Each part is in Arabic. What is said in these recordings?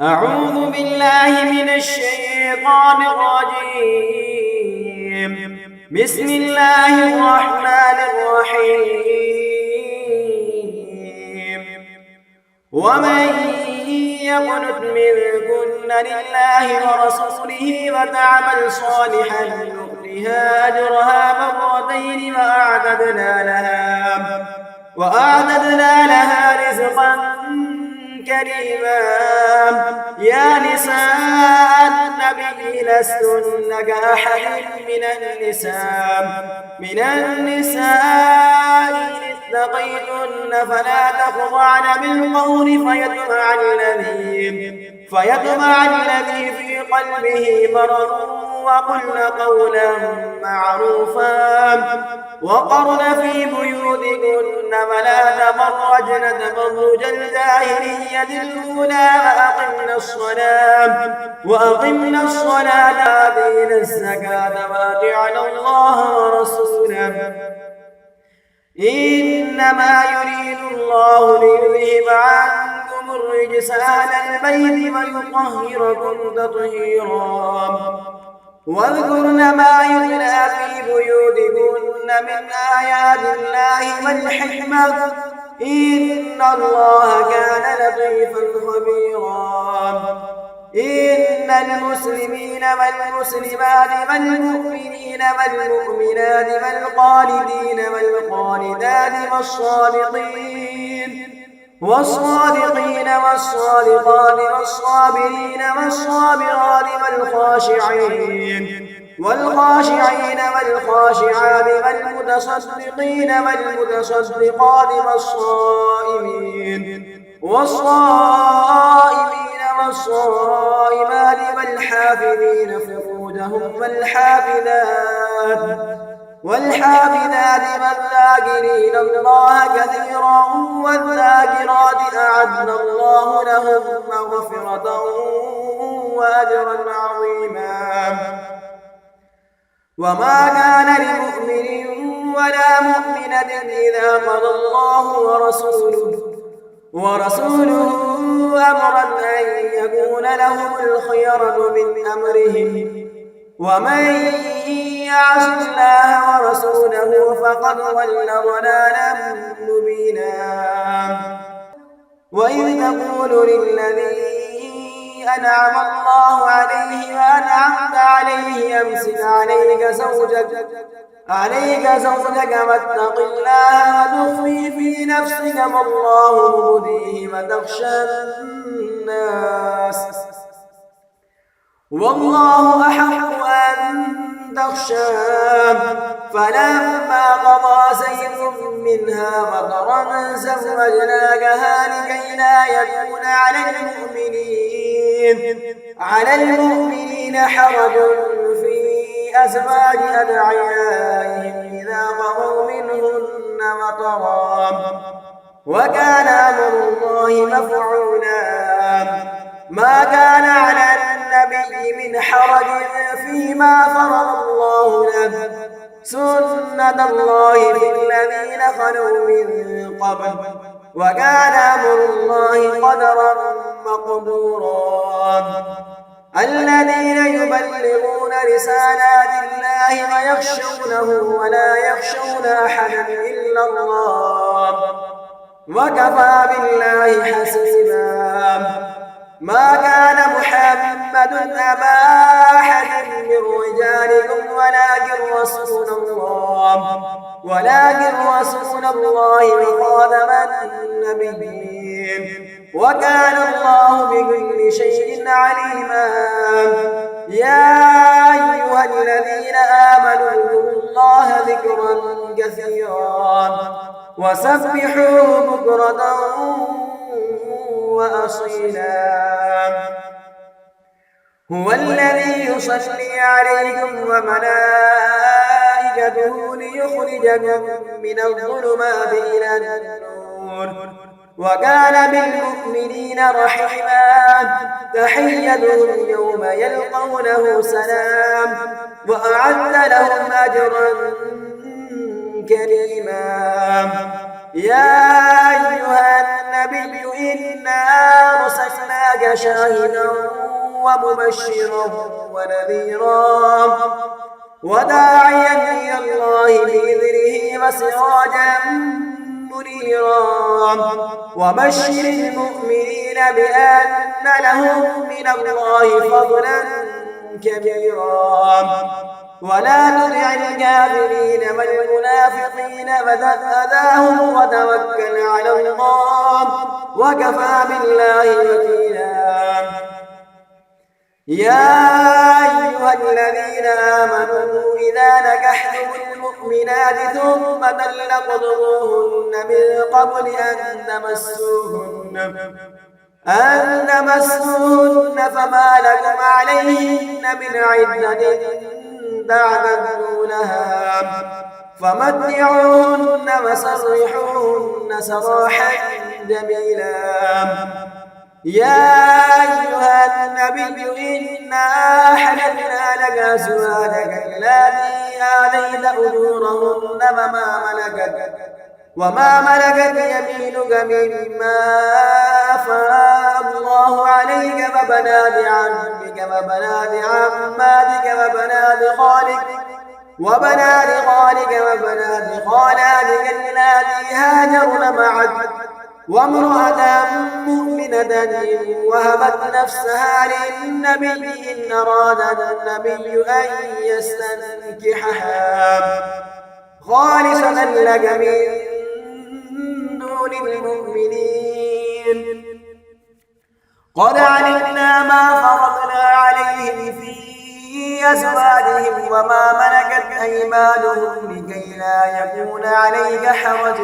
أعوذ بالله من الشيطان الرجيم. بسم الله الرحمن الرحيم. ومن يقنت منكن لله ورسوله وتعمل صالحا نؤتها أجرها مرتين وأعتدنا لها رزقا كريما. يا نساء النبي لستن كأحد من النساء إن اتقيتن فلا تخضعن بالقول فيطمع الذي في قلبه مرض وقلن قولا معروفا وقرن في بيوتكن ولا تبرجن تبرج الجاهلية الأولى وأقمنا الصلاة وآتينا الزكاة وأطعنا الله ورسوله إنما يريد الله ليذهب عنكم الرجس أهل البيت ويطهركم تطهيرا. واذكرن ما يتلى في بيوتكن من آيات الله والحكمة إن الله كان لطيفا خبيرا. إن المسلمين والمسلمات والمؤمنين والمؤمنات والقانتين والقانتات والصادقين والصادقات والصابرين والصابرات والخاشعين والخاشعات والمتصدقين والمتصدقات والصائمين والصائمات والحافظين فروجهم والحافظات والذاكرين الله كثيرا والذاكرات أعد الله لهم مغفرة وأجرا عظيما. وما كان لمؤمن ولا مؤمنة إذا قضى الله ورسوله أمرا أن يكون لهم الخيرة من أمرهم ومن يعص الله ورسوله فقد ضل ضلالا مبينا. وإذ تقول للذي أنعم الله عليه وأنعمت عليه أمسك عليك زوجك واتق الله وتخفي في نفسك ما الله مبديه وتخشى الناس والله أحق أن تخشاه. فلما قضى زيد منها وطرا زوجناكها لكي لا يكون على المؤمنين حرج في أزواج أدعيائهم إذا قضوا منهن وطرا وكان أمر الله مفعولا. ما كان على النبي من حرج فيما فرض الله له سنة الله في الذين خلوا من قبل وكان أمر الله قدرا مقدورا. الذين يبلغون رسالات الله ويخشونه ولا يخشون أحدا إلا الله وكفى بالله حسيبا. ما كان محمد أبا أحد من رجالكم ولكن رسول الله وخاتم النبيين وكان الله بكل شيء عليما. يا أيها الذين آمنوا اذكروا الله ذكرا كثيرا وسبحوه بكرة وأصيلا. هو الذي يصلي عليكم وملائكته ليخرجكم من الظلمات إلى النور وكان بالمؤمنين رحيما. تحيتهم يوم يلقونه سلام وأعد لهم أجرا كريما. يا أيها النبي إنا أرسلناك جئناك شاهدا ومبشرا ونذيرا وداعيا إلى الله بإذنه وسراجا منيرا وبشر المؤمنين بأن لهم من الله فضلا كبيرا ولا تطع الكافرين والمنافقين وذرهم وتوكل على الله وكفى بالله وكيلا. يا أيها الذين آمنوا إذا نكحتم المؤمنات ثم طلقتموهن من قبل أن تمسوهن فما لكم عليهن من عدة تعتدونها فمتعوهن وسرحوهن سراحا جميلا. يا أيها النبي إنا أحللنا لك أزواجك اللاتي آتيت أجورهن وما ملكت يمينك مما أفاء الله عليك وبنات عمك وبنات عماتك وبنات خالاتك اللاتي هاجرن معك وامرأة مؤمنة وهبت نفسها للنبي إن أراد النبي أن يستنكحها خالصة لك من دون المؤمنين. قد علمنا ما فرضنا عليهم في أزواجهم وما ملكت أيمانهم لكي لا يكون عليك حرج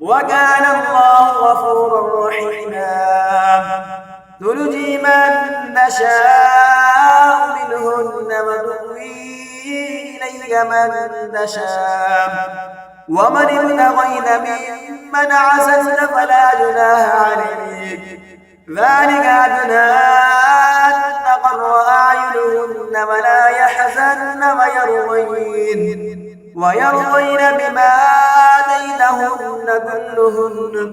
وكان الله غفورا رحيما. ترجي من نشاء منهن وتؤوي إليك من تشاء ومن ابتغيت ممن عزلت فلا جناح عليك ذلك أدنى أن تقر أعينهن ولا يحزن ويرضين بما آتيتهن كلهن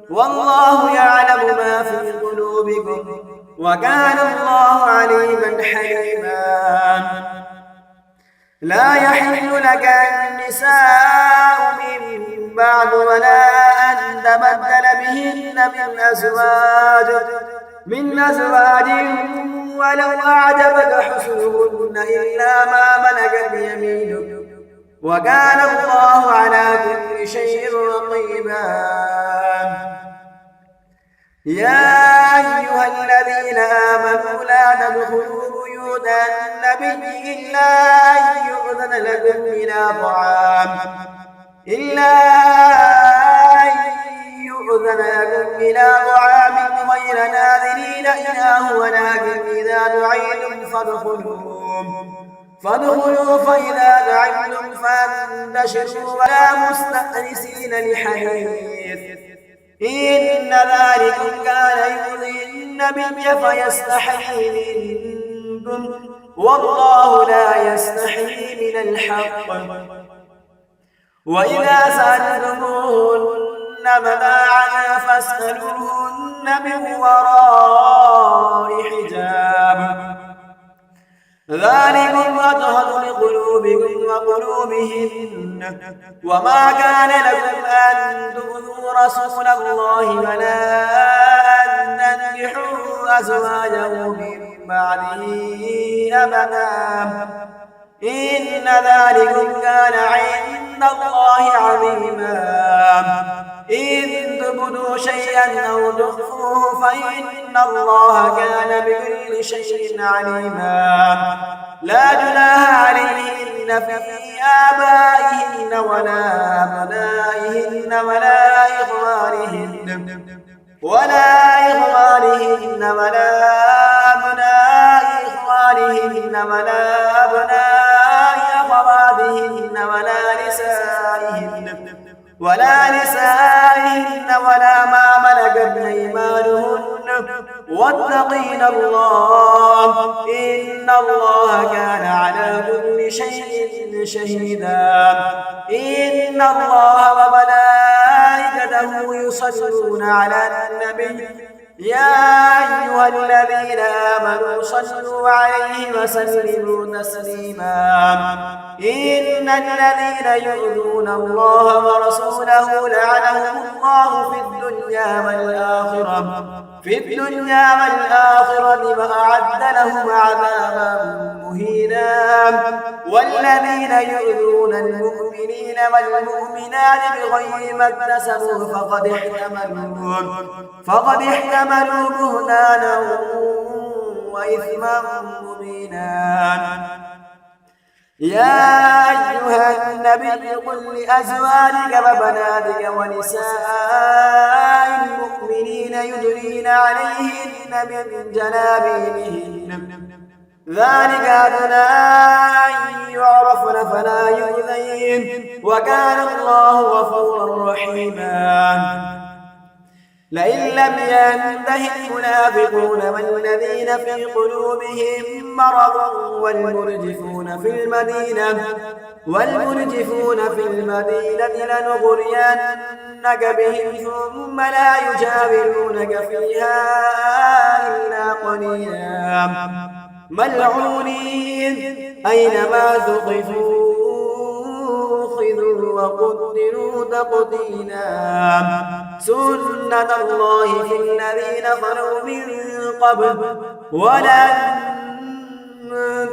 والله يعلم ما في قلوبكم وكان الله عليما حليما. لا يحل لك النساء من بعد ولا أن تبدل بهن من أزواج ولو أعجبك حسنهن إلا ما ملكت يمينك وكان الله على كل شيء رقيبا. يا أيها الذين آمنوا لا تدخلوا بيوت النبي إلا أن يؤذن لكم إلى طعام غير ناظرين إناه ولكن إذا دعيتم فادخلوا فإذا دعيتم فانتشروا ولا مستأنسين لحديث إن ذلكم كان يؤذي النبي فيستحيي منكم والله لا يستحيي من الحق. وإذا سألتموهن متاعا فاسألوهن من وراء حجاب ذلكم أطهر لقلوبكم وقلوبهن وما كان لكم أن تؤذوا رسول الله ولا أن تنكحوا أزواجه من بعده أبدا إن ذلكم كان عند الله عظيما. إن تبدوا شيئا أو تخفوه فإن الله كان بكل شيء عليما. لا جناح عليهن في آبائهن ولا أبنائهن ولا إخوانهن ولا أبناء إخوانهن ولا أبناء أخواتهن ولا نسائهن ولا ما ملكت أيمانهن واتقين الله إن الله كان على كل شيء شهيدا. إن الله وملائكته يصلون على النبي يا أيها أيها الذين آمنوا صلوا عليه وسلموا تسليما إن الذين يؤذون الله ورسوله لعنهم الله في الدنيا والآخرة وأعد لهم عذابا مهينا والذين يؤذون المؤمنين والمؤمنات بغير ما اكتسبوا فقد احتملوا بهتانا وإثما مبينا يا أيها النبي قل لأزواجك وبناتك ونساء المؤمنين يدنين عليهن من جلابيبهن ذلك أدنى أن يعرفن فلا يؤذين وكان الله غفورا رحيما لئن لم ينته المنافقون والذين في قلوبهم مرض والمرجفون في المدينة لنغرينك بهم ثم لا يجاورونك فيها إلا قليلا ملعونين أينما ثقفوا أخذوا وقتلوا تقتيلا سنة الله في الذين خلوا من قبل ولن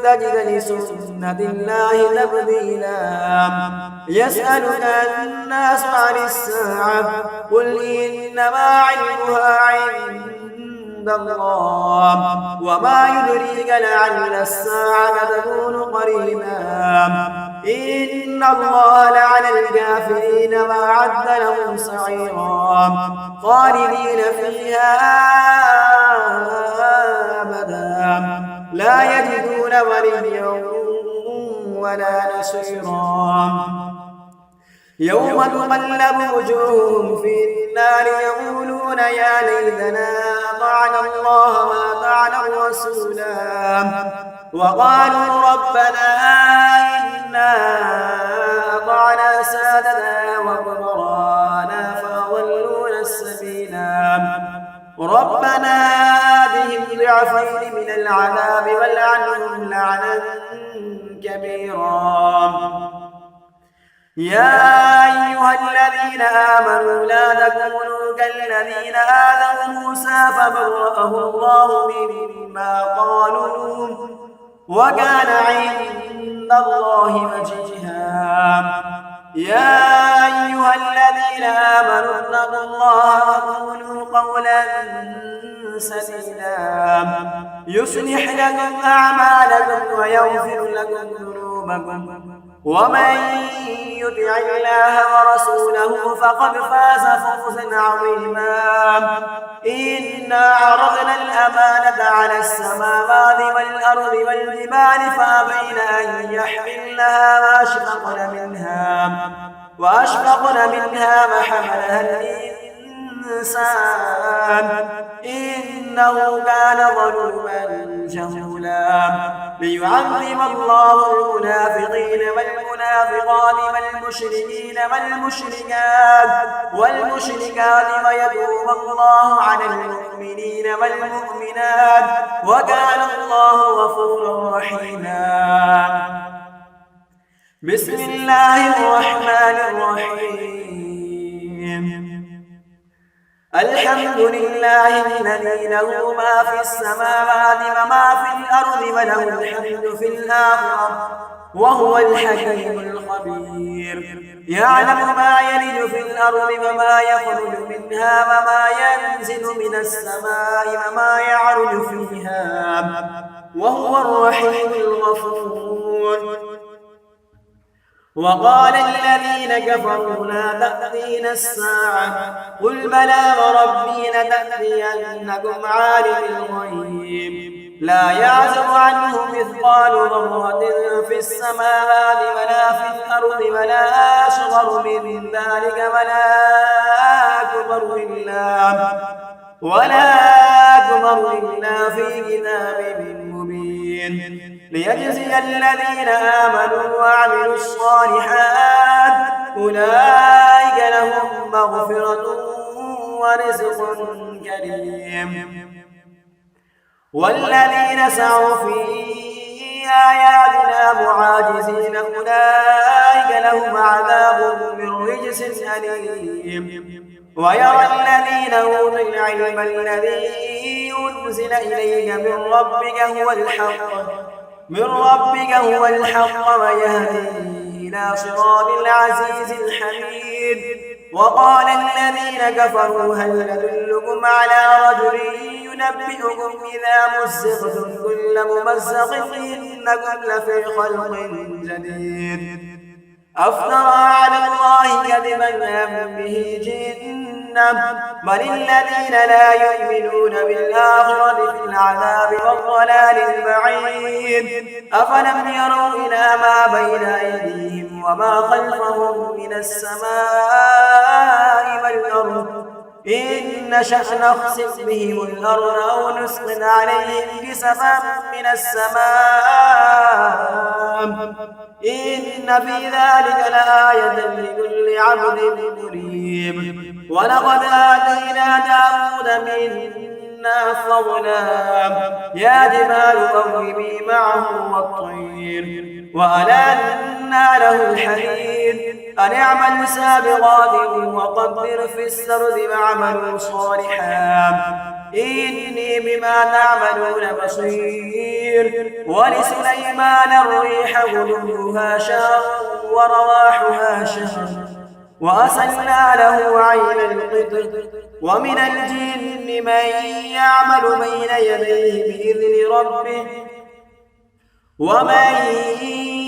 تجد لسنة الله تبديلا يسألك الناس عن الساعة قل إنما علمها عند الله وما يدريك لعل الساعة تكون قريبا إن الله لعن الكافرين وأعد لهم سعيرا خالدين فيها أبدا لا يجدون وليا ولا نصيرا يوم تقلب وجوههم في النار يقولون يا ليتنا أطعنا الله وأطعنا الرسولا وقالوا ربنا إنا أطعنا سادتنا وكبراءنا فأضلونا السبيلا ربنا آتهم ضعفين من العذاب والعنهم لعنا كبيرا يا أيها الذين آمنوا لا تكونوا كالذين آذوا موسى فبرأه الله مما قالوا وكان عند الله وجيها يا أيها الذين آمنوا اتقوا الله وقولوا قولا سديدا يصلح لكم أعمالكم ويغفر لكم ذنوبكم ومن يطع الله ورسوله فقد فاز فوزا عظيما إنا عرضنا الأمانة على السماوات والأرض والجبال فأبين أن يحملنها وأشفقن منها وحملها الإنسان إنه كان ظلوما جهولا ليعذب الله المنافقين والمنافقات والمشركات ويتوب الله على المؤمنين والمؤمنات وكان الله غفورا رحيما بسم الله الرحمن الرحيم الحمد لله الذي له ما في السماوات وما في الأرض وله الحمد في الآخرة وهو الحكيم الخبير يعلم ما يلج في الأرض وما يخرج منها وما ينزل من السماء وما يعرج فيها وهو الرحيم الغفور وقال الذين كفروا لا تأتينا الساعة قل بلى وربي لتأتينكم عالم الغيب لا يعزب عنه مثقال ذرة في السماوات ولا في الأرض ولا أصغر من ذلك ولا أكبر إلا في كتاب مبين ليجزي الذين آمنوا وعملوا الصالحات أولئك لهم مغفرة ورزق كريم والذين سعوا في آياتنا معاجزين أولئك لهم عذاب من رجس أليم ويرى الذين أوتوا العلم الذي أنزل إليك من ربك هو الحق ويهدي إلى صراط العزيز الحميد وقال الذين كفروا هل ندلكم على رجل ينبئكم إذا مزقتم كل ممزق إنكم لفي خلق جديد أفترى على الله كذبا أم به جنة بل الذين لا يؤمنون بالآخرة في العذاب والضلال البعيد أفلم يروا إلى ما بين أيديهم وما خلفهم من السماء والأرض إن نشأ نخسف بهم الأرض أو نسقط عليهم كسفا من السماء إن في ذلك لآية لكل عبد منيب ولقد آتينا داود منا فضلا يا جبال أوبي معه والطير وألنا له الحديد أن اعمل سابغات وقدر في السرد واعملوا صالحا إني بما تعملون بصير ولسليمان الريح غدوها شهر ورواحها شهر وأسلنا له عين القطر ومن الجن من يعمل بين يديه بإذن ربه ومن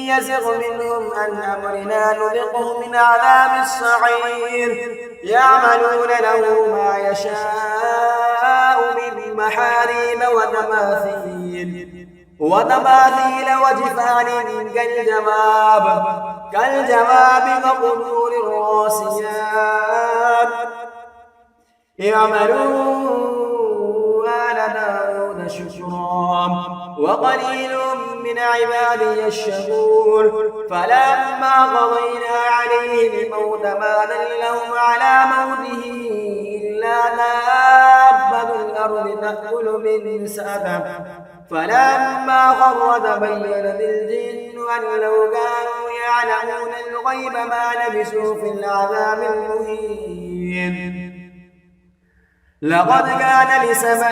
يزغ منهم عن أمرنا نذقه من عذاب السعير يعملون له ما يشاء من محاريب وتماثيل وجفان كالجواب وقدور الراسيات اعملوا آل داود شكرا وقليل من عبادي الشكور فلما قضينا عليه الموت ما دلهم على موته إلا دابة الأرض تأكل من سأته فلما خر تبينت الجن أن لو كانوا يعلمون الغيب ما لبثوا في العذاب المهين لقد كان لسبع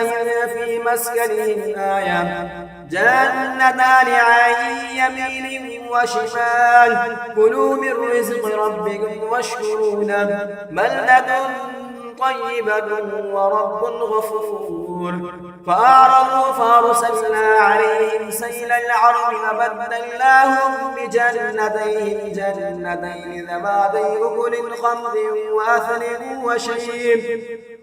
في مسكنهم آية جنتان عن يمين وشمال كلوا من رزق ربكم واشكروا له بلدة طيبة ورب غفور فأعرضوا فأرسلنا عليهم سيل العرم وبدلناهم بجنتين ذواتي أكل خمر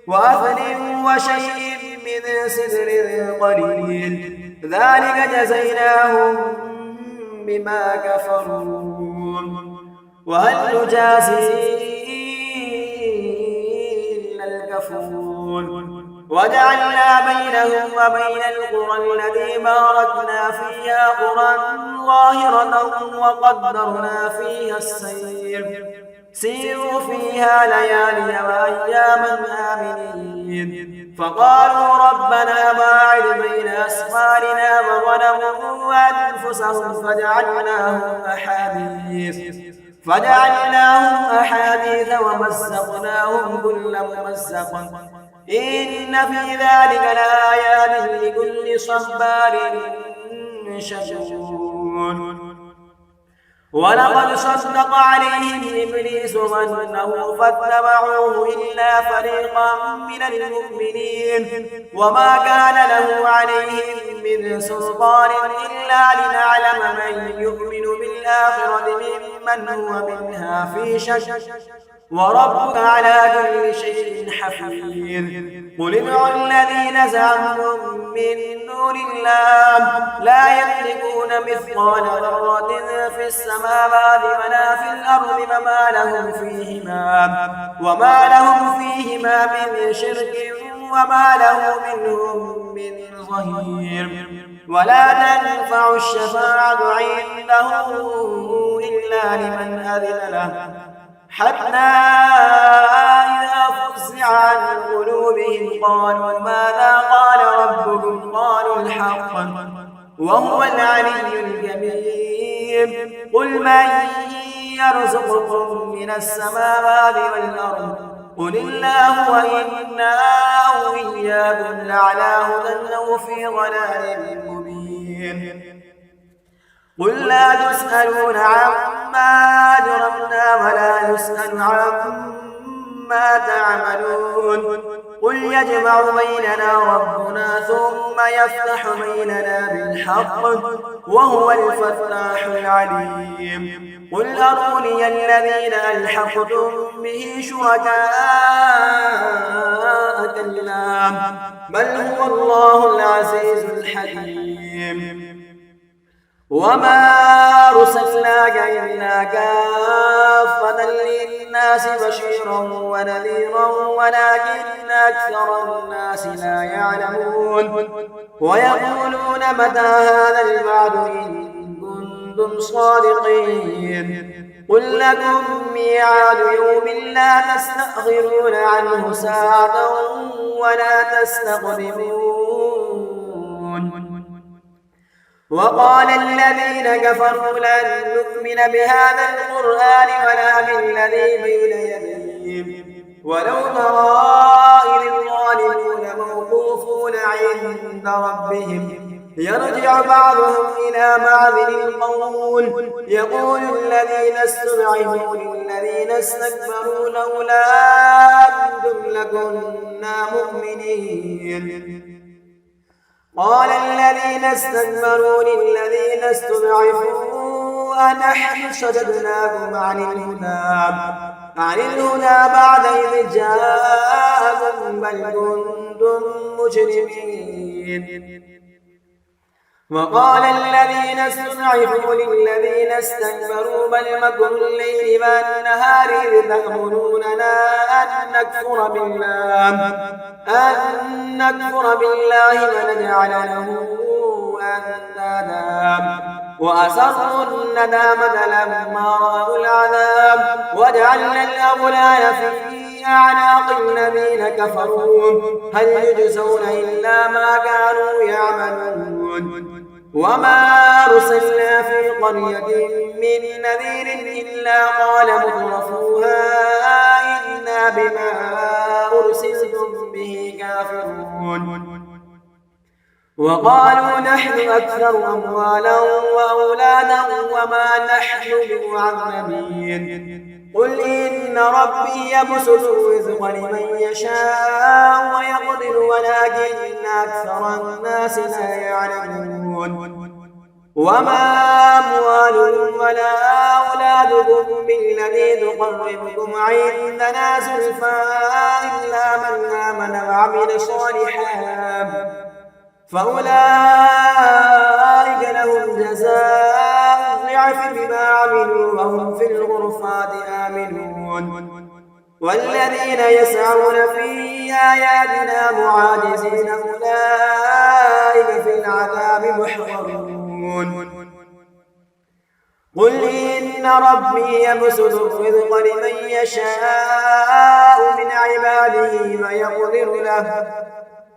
وأثل وشيء من سدر قليل ذلك جزيناهم بما كفروا وهل نجازي إلا الكفور وجعلنا بينهم وبين القرى التي باركنا فيها قرى ظاهرة وقدرنا فيها السير سيروا فيها ليالي وأياما آمنين فقالوا ربنا باعد بين أسفارنا وظلموا أنفسهم فجعلناهم أحاديث ومزقناهم كل ممزق إن في ذلك لآيات لكل صبار شكور ولقد صدق عليهم إبليس ظنه فاتبعوه إلا فريقا من المؤمنين وما كان له عليهم من سلطان إلا لنعلم من يؤمن بالآخرة ممن هو منها في شك وربك على كل شيء حفيظ قل ادعوا الذين زعمتم من دون الله لا يملكون مثقال ذرة في السماوات ولا في الأرض وما لهم فيهما من شرك وما له منهم من ظهير ولا تنفع الشفاعة عنده إلا لمن أذن له حتى إذا ففزع عن قلوبهم قالوا ماذا قال ربكم قالوا الحق وهو العلي الكبير قل من يرزقكم من السماوات والأرض قل الله وإنا أو إياكم لعلى هدى أو في ضلال مبين قل لا تسألون عما أجرمنا ولا نسأل عما تعملون قل يجمع بيننا ربنا ثم يفتح بيننا بالحق وهو الفتاح العليم قل أروني الذين ألحقتم به شركاء كلا بل هو الله العزيز الحكيم وما أرسلناك إلا كافة للناس بشيرا ونذيرا ولكن أكثر الناس لا يعلمون ويقولون متى هذا الوعد إن كنتم صادقين قل لكم ميعاد يوم لا تستأخرون عنه ساعة ولا تستقدمون وقال الذين كفروا لن نؤمن بهذا القرآن ولا بالذي بين يديه ولو ترى إذ الظالمون موقوفون عند ربهم يرجع بعضهم إلى بعض القول يقول الذين استضعفوا للذين استكبروا لولا أنتم لكنا مؤمنين قال الذين استكبروا للذين استضعفوا أنحن صددناكم عن الهدى بعد إذ جاءكم بل كنتم مجرمين وقال الذين استضعفوا للذين استكبروا بل مكر الليل والنهار إذ تأمروننا أن نكفر بالله ونجعل له أندادا وأسروا الندامة لما رأوا العذاب وجعلنا الأغلال في أعناق الذين كفروا هل يجزون إلا ما كانوا يعملون وما أرسلنا في قرية من نذير إلا قال مترفوها إنا بما أرسلتم به كافرون وقالوا نحن أكثر أموالا وأولادا وما نحن بمعذبين قل إن ربي يبسط الرزق لمن يشاء ويقدر ولكن أكثر الناس لا يعلمون وما أموالكم ولا أولادكم بالذي تقربكم عندنا زلفى إلا من آمن وعمل صالحا فأولئك لهم جزاء الضعف بما عملوا وهم في الغرفات آمنون والذين يسعون في آياتنا معاجزين أولئك في العذاب محضرون قل إن ربي يبسط الرزق لمن يشاء من عباده ويقدر له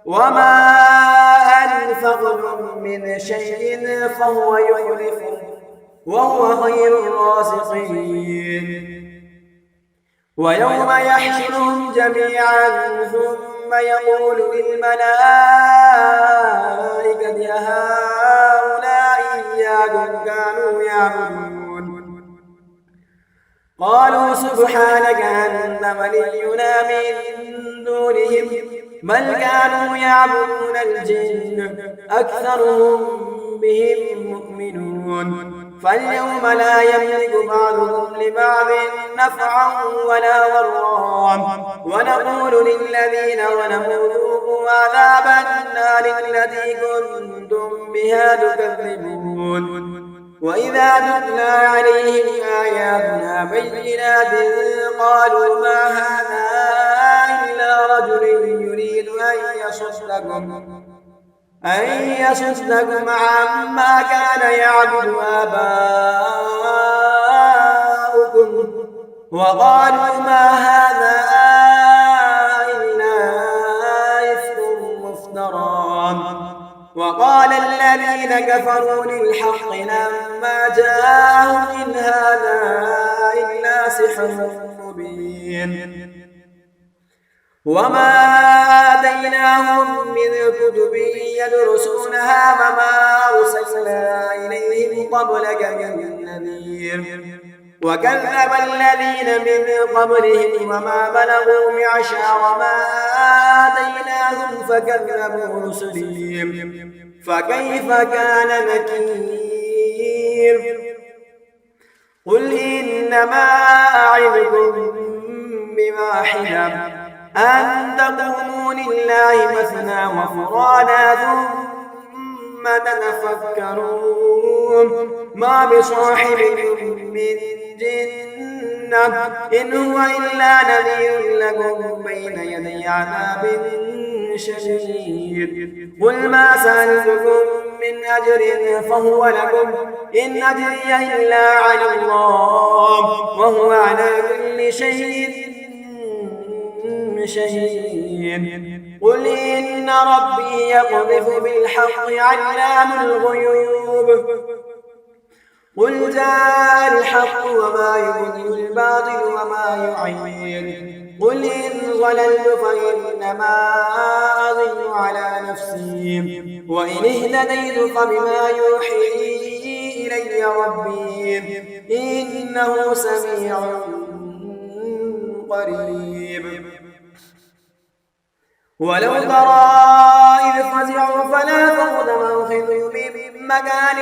وما أنفقتم من شيء فهو يخلفه وهو خير الرازقين ويوم يحشرهم جميعا ثم يقول للملائكة أهؤلاء إياكم كانوا يعبدون قالوا سبحانك أنت ولينا من دونهم بل كانوا يعبدون الجن أكثرهم بهم مؤمنون فاليوم لا يملك بعضهم لبعض نفعا ولا ضرا ونقول للذين ظلموا ذوقوا عذاب النار التي كنتم بها تكذبون وإذا تتلى عليهم آياتنا بينات قالوا ما هذا إلا رجل يريد أن يصدكم عما كان يعبد آباؤكم وقالوا ما هذا وقال الذين كفروا للحق لما جاءهم إن هذا إلا سحر مبين وما آتيناهم من كتب يدرسونها وما أرسلنا إليهم قبلك من نذير وكذب الذين من قبلهم وما بلغوا معشار ما آتيناهم فكذبوا رسلي فكيف كان نكير قل إنما أعظكم بواحدة أن تقوموا لله مثنى وفرادا ثم تتفكرون ما بصاحبكم من جنة إن هو إلا نذير لكم بين يدي عذاب شديد قل ما سألتكم من أجر فهو لكم إن أجري إلا على الله وهو على كل شيء شهيد قل إن ربي يقذف بالحق علام الغيوب قل جاء الحق وما يبدئ الباطل وما يعين قل إن ضللت فإنما أضل على نفسي وإن اهتديت فبما يوحي إلي ربي إنه سميع قريب ولو ترى إذ فزعوا فلا فوت موخذ من مكان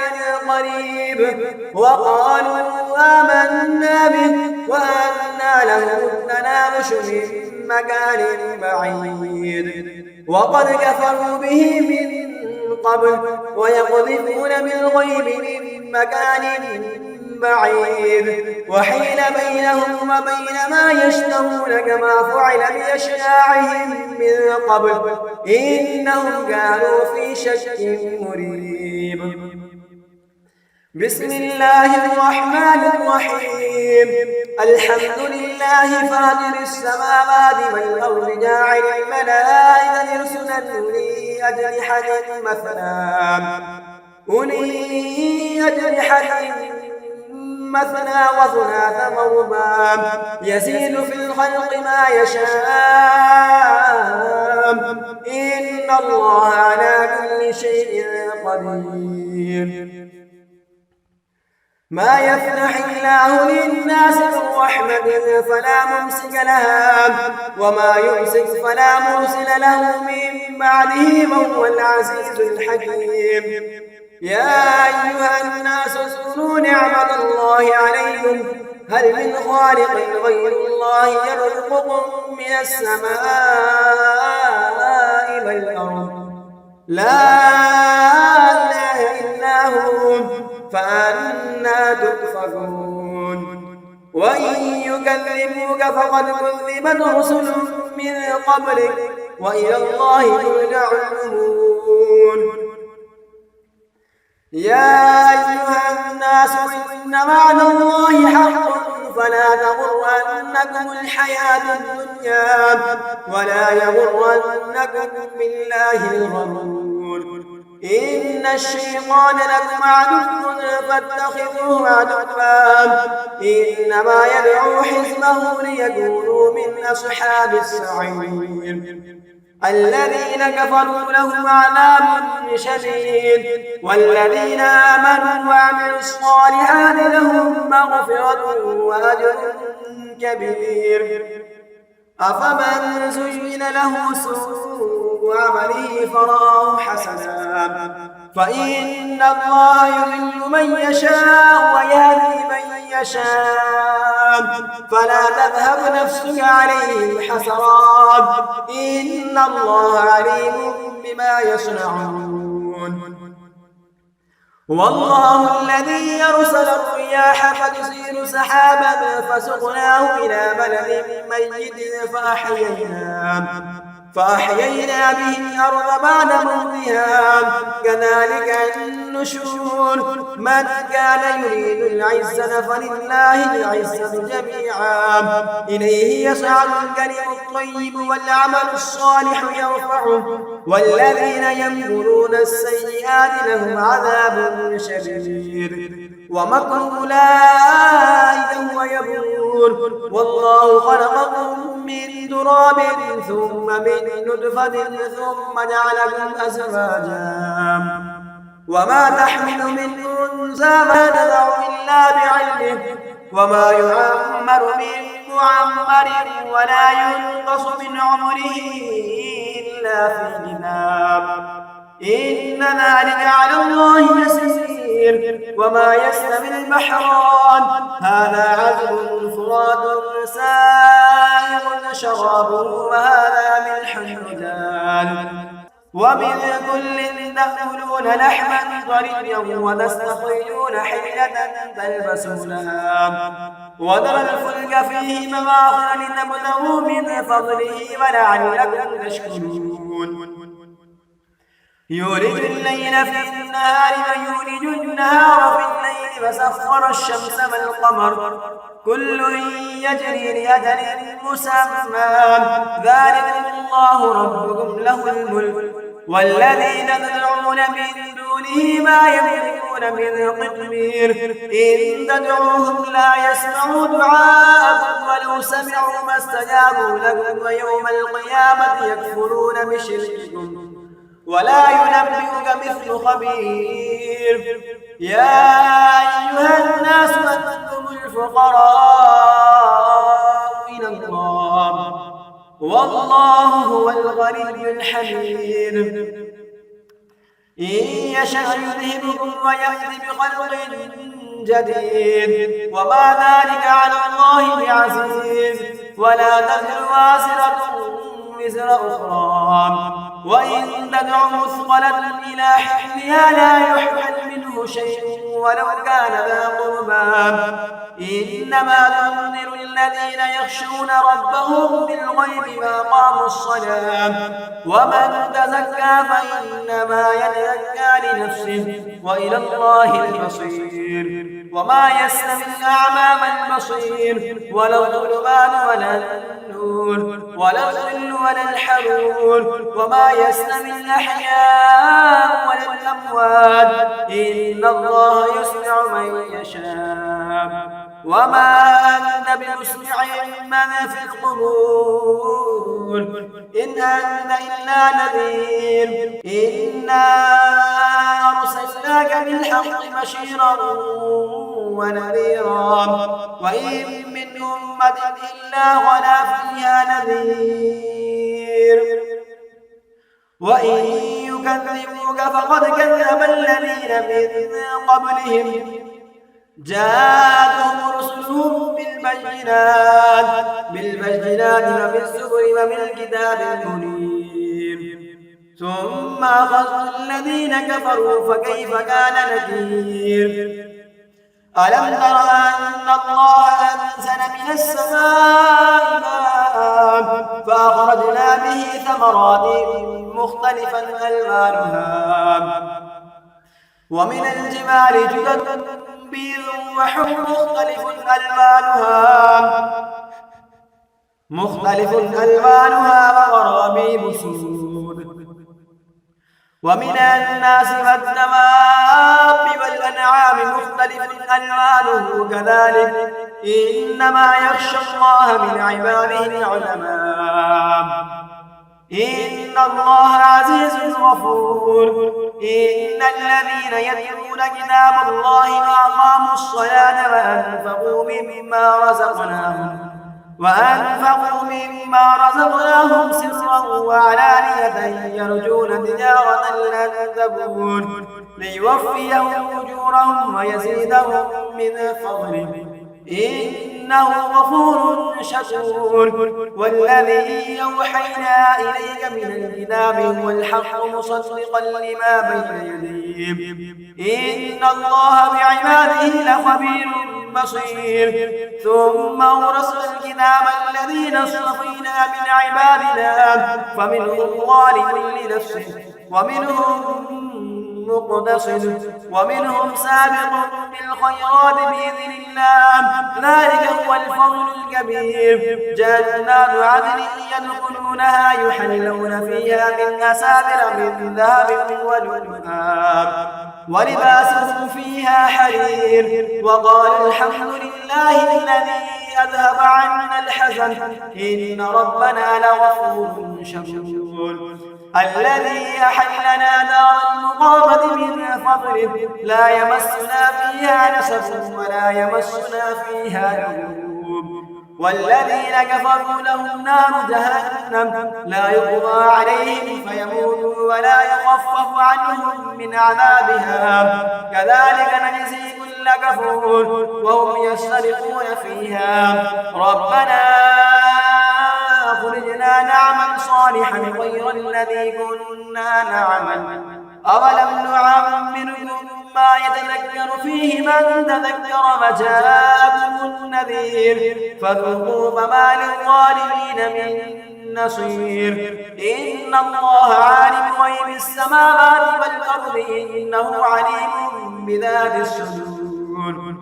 قريب وقالوا آمنا به وأنى لهم التناوش من مكان بعيد وقد كفروا به من قبل ويقذفون بالغيب من مكان بعيد وحيل بينهم وبين ما يشتهون كما فعل بأشياعهم من قبل إنهم كانوا في شك مريب بسم الله الرحمن الرحيم الحمد لله فاطر السماوات والأرض جاعل الملائكة رسلا أولي أجنحة مثنى وثلاث ورباع يزيد في الخلق ما يشاء إن الله على كل شيء قدير ما يفتح الله للناس من رحمة فلا ممسك لها وما يمسك فلا مرسل له من بعده وهو العزيز الحكيم يا أيها الناس اذكروا نعمة الله عليكم هل من خالق غير الله يرزقكم من السماء والأرض لا إله إلا هو فأنى تؤفكون وإن يكذبوك فقد كذبت رسل من قبلك وإلى الله ترجع الأمور يا أيها الناس إن وعد الله حق فلا تغرنكم الحياة الدنيا ولا يغرنكم بالله الغرور إن الشيطان لكم عدو فاتخذوه عدوا إنما يدعو حزبه ليكونوا من أصحاب السعير الذين كفروا لهم عذاب شديد والذين آمنوا وعملوا الصالحات لهم مغفرة وأجر كبير أفمن زين له سوء عمله فراه حسنا فإن الله يضل من يشاء ويهدي من يشاء فلا تذهب نفسك عليهم حسرات إن الله عليم بما يصنعون والله الذي يرسل الرياح فتثير سحابا فسقناه إلى بلد ميت فأحيينا به الأرض بعد موتها كذلك النشور من كان يريد العزة فلله العزة جميعا إليه يصعد الكلم الطيب والعمل الصالح يرفعه والذين يمكرون السيئات لهم عذاب شديد ومكر أولئك هو يبور والله خلقكم من تراب ثم من نطفة ثم جعلكم أزواجا وما تحمل من أنثى ما تضع إلا بعلمه وما يعمر من معمر ولا ينقص من عمره إلا في كتاب إن ذلك على الله يسير وما يستوي البحران هذا عذب فرات سائغ شرابه وهذا ملح حجاج ومن كل تأكلون لحما طريا وتستخرجون حلية تلبسونها وترى الفلك فيه مواخر لتبتغوا من فضله ولعلكم تشكرون يولج الليل في النهار ويولج النهار في الليل وسخر الشمس والقمر كل يجري لأجل مسمى ذلكم الله ربكم له الملك والذين تدعون من دونه ما يملكون من قطمير إن تدعوهم لا يسمعوا دعاءكم ولو سمعوا ما استجابوا لكم ويوم القيامة يكفرون بشرككم ولا ينبئك مثل خبير يا أيها الناس أنتم الفقراء إلى الله والله هو الغني الحميد إن يشأ يذهبكم ويأتي بخلق جديد وما ذلك على الله بعزيز ولا تزر وازرة وزر أخرى وإن تدع مثقلة إلى حملها لا يحمل منه شيء ولو كان ذا قربى إنما تنذر الذين يخشون ربهم بالغيب وأقاموا الصلاة ومن تزكى فإنما يتزكى لنفسه وإلى الله المصير وما يستوي الأعمى والبصير ولا الظلمات ولا النور ولا الظل ولا الحرور وما يستوي الأحياء ولا الأموات إن الله يسمع من يشاء وما أنت بمسمع من في القبور إن أنت إلا نذير إنا أرسلناك بالحق بشيرا ونذيرا وإن من أمة إلا خلا فيها نذير وإن يكذبوك فقد كذب الذين من قبلهم جاءتهم رسلهم بالبينات وبالزبر وبالكتاب المنير ثم أخذت الذين كفروا فكيف كان نكير ألم تر أن الله أنزل من السماء ماء فأخرجنا به ثمرات مختلفا ألوانها ومن الجبال جدد بيض وحمر مختلف ألوانها وغرابيب سود ومن الناس والدواب والأنعام مختلف ألوانه كذلك إنما يخشى الله من عباده العلماء إن الله عزيز غفور إن الذين يتلون كتاب الله وأقاموا الصلاة وأنفقوا مما رزقناهم سرا وعلانية يرجون تجارة لن تبور ليوفيهم أجورهم ويزيدهم من فضله إنه غفور شكور والذي أوحينا إليك من الكتاب هو الحق مصدقا لما بين يديه إن الله بعباده لخبير بصير ثم أورثنا الكتاب الذين اصطفينا من عبادنا فمنهم ظالم لنفسه ومنهم مقتصد ومنهم سابق بالخيرات بإذن الله ذلك هو الفضل الكبير جنات عدن يدخلونها يحلون فيها من أساور من ذهب ولؤلؤا ولباسهم فيها حرير وقال الحمد لله الذي أذهب عنا الحزن إن ربنا لغفور شكور الذي أحلنا دار المقامة من فضله لا يمسنا فيها نسب ولا يمسنا فيها لغوب والذين كفروا لهم نار جهنم لا يقضى عليهم فيموتوا ولا يخفف عنهم من عذابها كذلك نجزي كل كفور وهم يشتركون فيها ربنا أخرجنا نعمل صالحا غير الذي كنا نعمل أولم نعمركم ما يتذكر فيه من تذكر وجاءكم النذير فذوقوا فما للظالمين من نصير إن الله عالم غيب السماوات والأرض إنه عليم بذات الصدور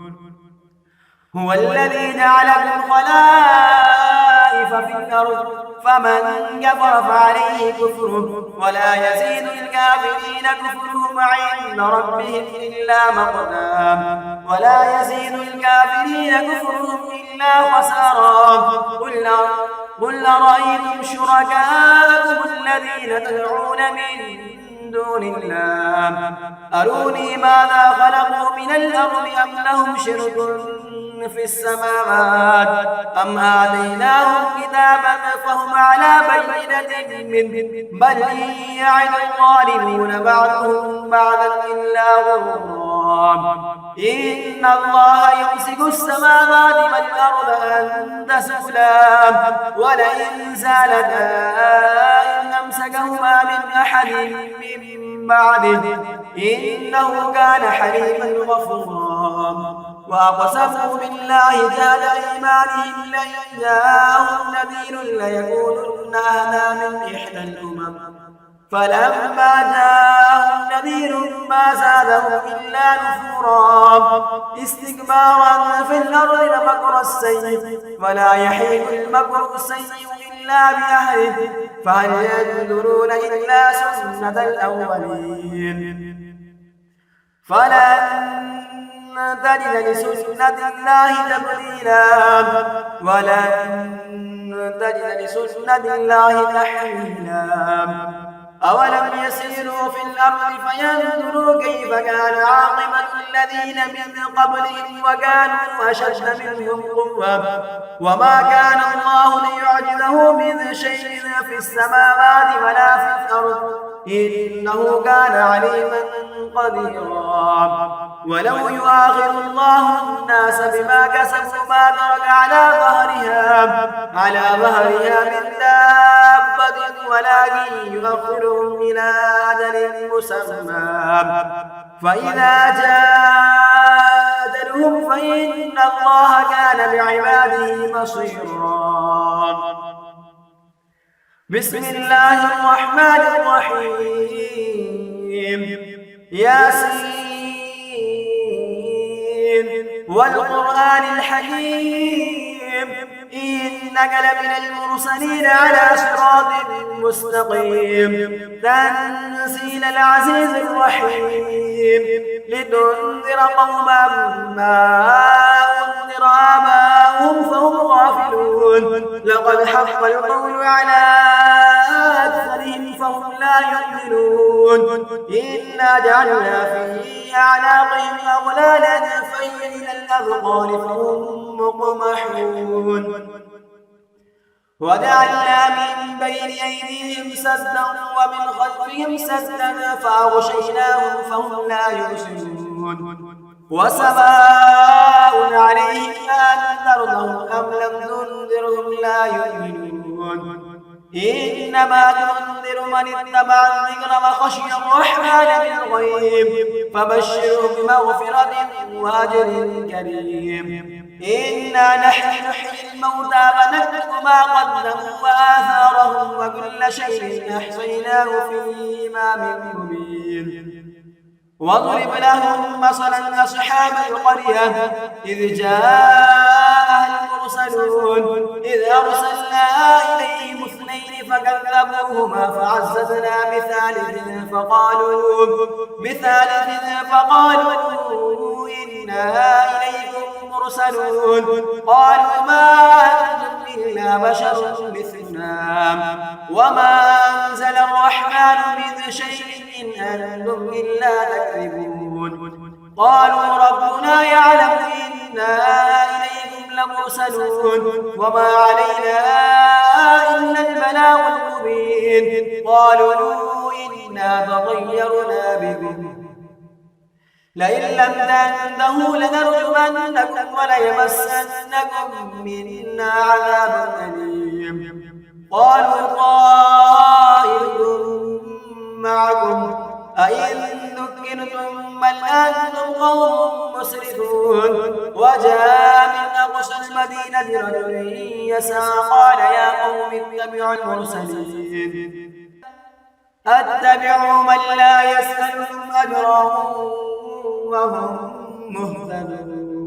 هو الذي جعلكم خلائف في الأرض فمن كفر فعليه كفره ولا يزيد الكافرين كفرهم عند ربهم إلا مقتا ولا يزيد الكافرين كفرهم إلا خسارا قل أرأيتم شركاءكم الذين تدعون من دون الله أروني ماذا خلقوا من الأرض أم لهم شرك في السماوات أم آتيناهم كتابا فهم على بينة منه بل يعد الظالمون بعضهم بعضا إلا غرورا إن الله يمسك السماوات والأرض أن تزولا ولئن زالتا إن أمسكهما من أحد من بعده إنه كان حليما غفورا وأقسموا بالله جهد أيمانهم لئن جاءهم نذير ليكونن أهدى من إحدى الأمم فلما جاءهم نذير ما زادهم إلا نفورا استكبارا في الأرض ومكر السيء ولا يحيق المكر السيء إلا بأهله فهل ينظرون إلا سنة الأولين فلن تجد لسنة الله تبديلا ولن تجد لسنة الله تحويلا أولم يسيروا في الأرض فينظروا كيف كان عاقبة الذين من قبلهم وكانوا أشد منهم قوة وما كان الله ليعجزه من شيء في السماوات ولا في الأرض إنه كان عليما قديرا ولو يؤاخذ الله الناس بما كسبوا ما ترك على ظهرها من دابة ولكن يؤخرهم إلى أجل مسمى فإذا جاء أجلهم فإن الله كان بعباده بصيرا بسم الله الرحمن الرحيم ياسين والقرآن الحكيم إنك لمن المرسلين على صراط مستقيم تنزيل العزيز الرحيم لتنذر قوما ما أنذر آباؤهم فهم غافلون لقد حق القول على أكثرهم فهم لا يؤمنون إنا جعلنا في أعناقهم أغلالا فهي إلى الأذقان فهم مقمحون وجعلنا من بين أيديهم سدا ومن خلفهم سدا فأغشيناهم فهم لا يبصرون وسواء عليهم أنذرتهم أم لم تنذرهم لا يؤمنون إنما تنذر من اتبع الذكر وخشي الرحمن بالغيب فبشره بمغفرة وأجر كريم. إنا نحن نحيي الموتى ونكتب ما قدموا وآثارهم وكل شيء أحصيناه في إمام مبين. واضرب لهم مثلا أصحاب القرية إذ جاءها المرسلون إذ أرسلنا إليهم اثنين فكذبوهما فعززنا بثالث فقالوا إنا إليكم مرسلون. قالوا ما أنتم إلا بشر مثلنا وما أنزل الرحمن من شيء إن أنتم إلا تكذبون. قالوا ربنا يعلم إنا إليكم لمرسلون وما علينا إلا البلاغ المبين. قالوا إنا تطيرنا بكم لئن لم تنتهوا لنرجمنكم وليمسنكم منا عذاب أليم. قالوا طائركم معكم أئن ذكرتم بل أنتم قوم مسرفون. وجاء من أقصى المدينة رجل يسعى قال يا قوم اتبعوا المرسلين أتبعوا من لا يسألكم أجرا وهم مهتدون.